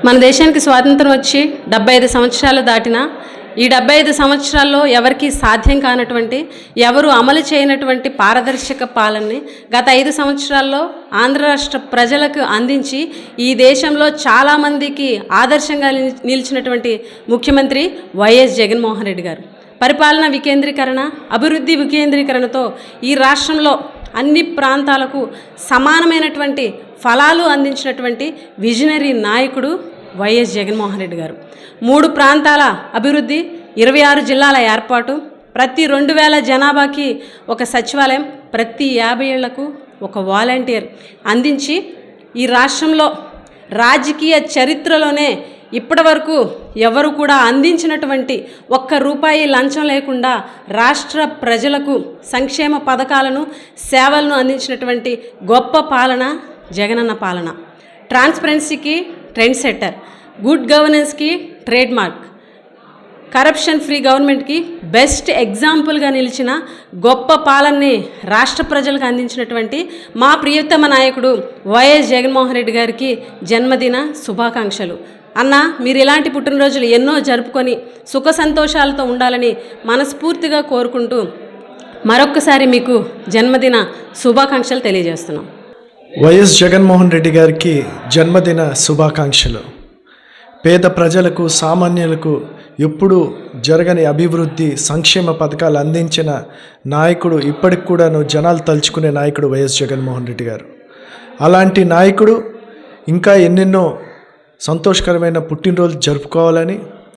మన దేశానికి స్వాతంత్రం వచ్చి 75 సంవత్సరాలు దాటినా ఈ 75 సంవత్సరాల్లో ఎవరికీ సాధ్యం కానటువంటి, ఎవరు అమలు చేయనటువంటి పారదర్శక పాలనని గత 5 సంవత్సరాల్లో ఆంధ్ర రాష్ట్ర ప్రజలకు అందించి ఈ దేశంలో చాలామందికి ఆదర్శంగా నిలిచినటువంటి ముఖ్యమంత్రి వైఎస్ జగన్మోహన్ రెడ్డి గారు. పరిపాలన వికేంద్రీకరణ, అభివృద్ధి వికేంద్రీకరణతో ఈ రాష్ట్రంలో అన్ని ప్రాంతాలకు సమానమైనటువంటి ఫలాలు అందించినటువంటి విజనరీ నాయకుడు వైఎస్ జగన్మోహన్ రెడ్డి గారు. 3 ప్రాంతాల అభివృద్ధి, 26 జిల్లాల ఏర్పాటు, ప్రతి 2000 జనాభాకి ఒక సచివాలయం, ప్రతి 50 ఏళ్లకు ఒక వాలంటీర్ అందించి ఈ రాష్ట్రంలో రాజకీయ చరిత్రలోనే ఇప్పటివరకు ఎవరు కూడా అందించినటువంటి ₹1 లంచం లేకుండా రాష్ట్ర ప్రజలకు సంక్షేమ పథకాలను, సేవలను అందించినటువంటి గొప్ప పాలన జగనన్న పాలన. ట్రాన్స్పరెన్సీకి ట్రెండ్ సెట్టర్, గుడ్ గవర్నెన్స్కి ట్రేడ్ మార్క్, కరప్షన్ ఫ్రీ గవర్నమెంట్కి బెస్ట్ ఎగ్జాంపుల్గా నిలిచిన గొప్ప పాలనని రాష్ట్ర ప్రజలకు అందించినటువంటి మా ప్రియతమ నాయకుడు వైఎస్ జగన్మోహన్ రెడ్డి గారికి జన్మదిన శుభాకాంక్షలు. అన్న, మీరు ఇలాంటి పుట్టినరోజులు ఎన్నో జరుపుకొని సుఖ సంతోషాలతో ఉండాలని మనస్ఫూర్తిగా కోరుకుంటూ మరొక్కసారి మీకు జన్మదిన శుభాకాంక్షలు తెలియజేస్తున్నాం. వైఎస్ జగన్మోహన్ రెడ్డి గారికి జన్మదిన శుభాకాంక్షలు. పేద ప్రజలకు, సామాన్యులకు ఎప్పుడూ జరగని అభివృద్ధి, సంక్షేమ పథకాలు అందించిన నాయకుడు, ఇప్పటికి కూడాను జనాలు తలుచుకునే నాయకుడు వైఎస్ జగన్మోహన్ రెడ్డి గారు. అలాంటి నాయకుడు ఇంకా ఎన్నెన్నో సంతోషకరమైన పుట్టినరోజు జరుపుకోవాలని